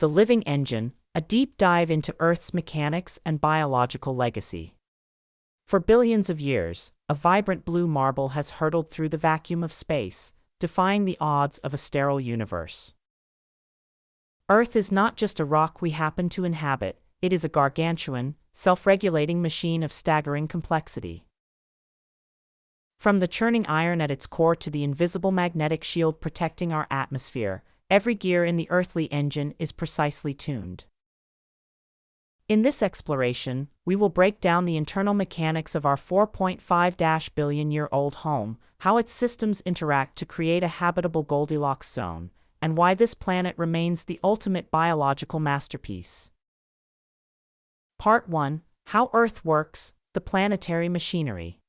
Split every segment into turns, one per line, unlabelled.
the living engine, a deep dive into Earth's mechanics and biological legacy. For billions of years, a vibrant blue marble has hurtled through the vacuum of space, defying the odds of a sterile universe. Earth is not just a rock we happen to inhabit, it is a gargantuan, self-regulating machine of staggering complexity. From the churning iron at its core to the invisible magnetic shield protecting our atmosphere, every gear in the earthly engine is precisely tuned. In this exploration, we will break down the internal mechanics of our 4.5 billion-year-old home, how its systems interact to create a habitable Goldilocks zone, and why this planet remains the ultimate biological masterpiece. Part 1: How Earth Works, the Planetary Machinery.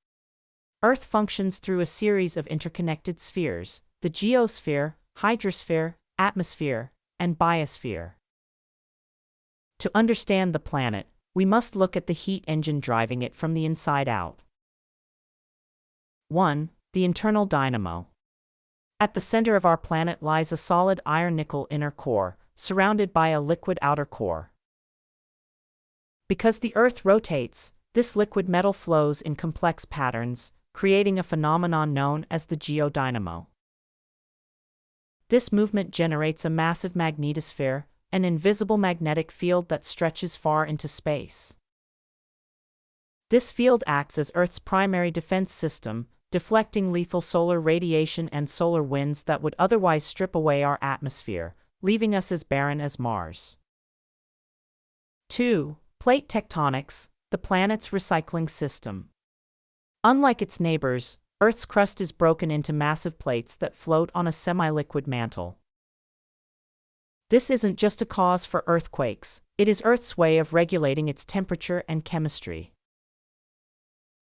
Earth functions through a series of interconnected spheres: the geosphere, hydrosphere, atmosphere, and biosphere. To understand the planet, we must look at the heat engine driving it from the inside out. 1. The internal dynamo. At the center of our planet lies a solid iron-nickel inner core, surrounded by a liquid outer core. Because the Earth rotates, this liquid metal flows in complex patterns, creating a phenomenon known as the geodynamo. This movement generates a massive magnetosphere, an invisible magnetic field that stretches far into space. This field acts as Earth's primary defense system, deflecting lethal solar radiation and solar winds that would otherwise strip away our atmosphere, leaving us as barren as Mars. 2. Plate tectonics, the planet's recycling system. Unlike its neighbors, Earth's crust is broken into massive plates that float on a semi-liquid mantle. This isn't just a cause for earthquakes, it is Earth's way of regulating its temperature and chemistry.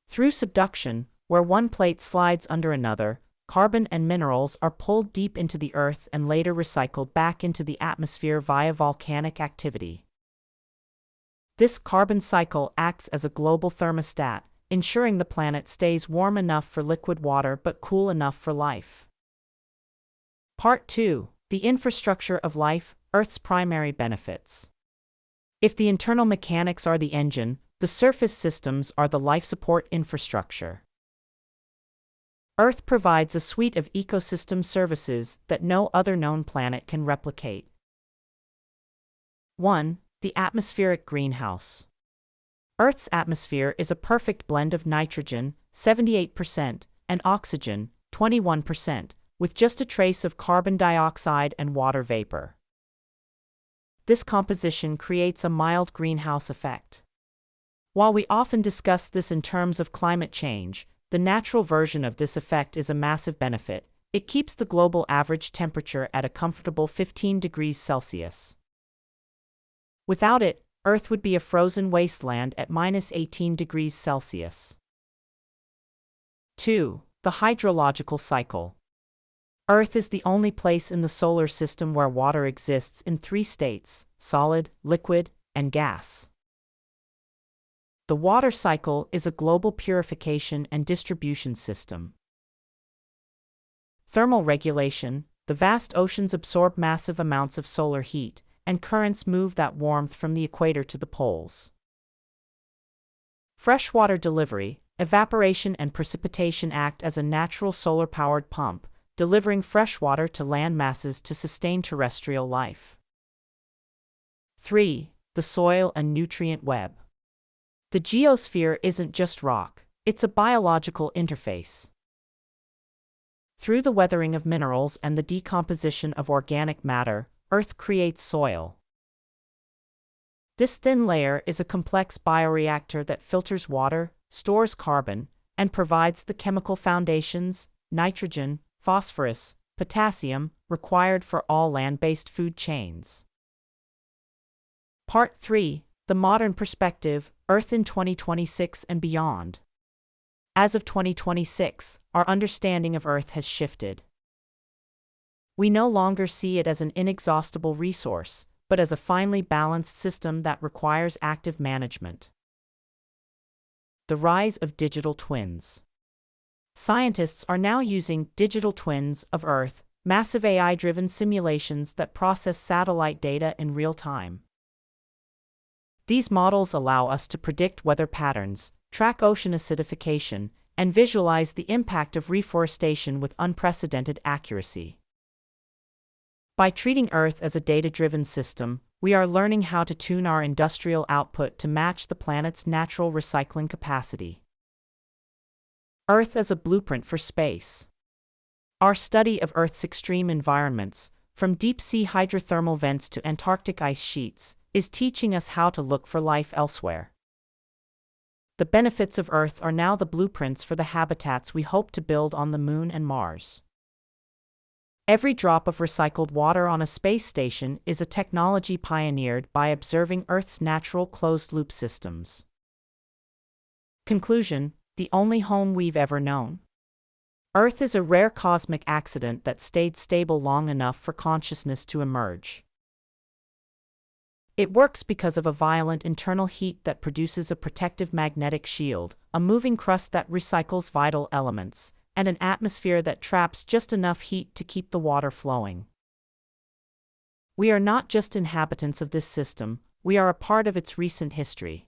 Through subduction, where one plate slides under another, carbon and minerals are pulled deep into the Earth and later recycled back into the atmosphere via volcanic activity. This carbon cycle acts as a global thermostat, ensuring the planet stays warm enough for liquid water but cool enough for life. Part 2: The infrastructure of life, Earth's primary benefits. If the internal mechanics are the engine, the surface systems are the life support infrastructure. Earth provides a suite of ecosystem services that no other known planet can replicate. 1. The atmospheric greenhouse. Earth's atmosphere is a perfect blend of nitrogen, 78%, and oxygen, 21%, with just a trace of carbon dioxide and water vapor. This composition creates a mild greenhouse effect. While we often discuss this in terms of climate change, the natural version of this effect is a massive benefit. It keeps the global average temperature at a comfortable 15 degrees Celsius. Without it, Earth would be a frozen wasteland at -18 degrees Celsius. 2. The hydrological cycle. Earth is the only place in the solar system where water exists in 3 states: solid, liquid, and gas. The water cycle is a global purification and distribution system. Thermal regulation: the vast oceans absorb massive amounts of solar heat, and currents move that warmth from the equator to the poles. Freshwater delivery: evaporation and precipitation act as a natural solar-powered pump, delivering fresh water to land masses to sustain terrestrial life. 3. The soil and nutrient web. The geosphere isn't just rock, it's a biological interface. Through the weathering of minerals and the decomposition of organic matter, Earth creates soil. This thin layer is a complex bioreactor that filters water, stores carbon, and provides the chemical foundations: nitrogen, phosphorus, potassium, required for all land-based food chains. Part 3: The modern perspective, Earth in 2026 and beyond. As of 2026, our understanding of Earth has shifted. We no longer see it as an inexhaustible resource, but as a finely balanced system that requires active management. The rise of digital twins. Scientists are now using digital twins of Earth, massive AI-driven simulations that process satellite data in real time. These models allow us to predict weather patterns, track ocean acidification, and visualize the impact of reforestation with unprecedented accuracy. By treating Earth as a data-driven system, we are learning how to tune our industrial output to match the planet's natural recycling capacity. Earth as a blueprint for space. Our study of Earth's extreme environments, from deep-sea hydrothermal vents to Antarctic ice sheets, is teaching us how to look for life elsewhere. The benefits of Earth are now the blueprints for the habitats we hope to build on the Moon and Mars. Every drop of recycled water on a space station is a technology pioneered by observing Earth's natural closed-loop systems. Conclusion: the only home we've ever known. Earth is a rare cosmic accident that stayed stable long enough for consciousness to emerge. It works because of a violent internal heat that produces a protective magnetic shield, a moving crust that recycles vital elements, and an atmosphere that traps just enough heat to keep the water flowing. We are not just inhabitants of this system, we are a part of its recent history.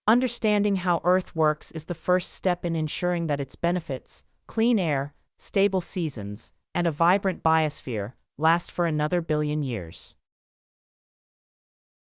Understanding how Earth works is the first step in ensuring that its benefits, clean air, stable seasons, and a vibrant biosphere, last for another billion years.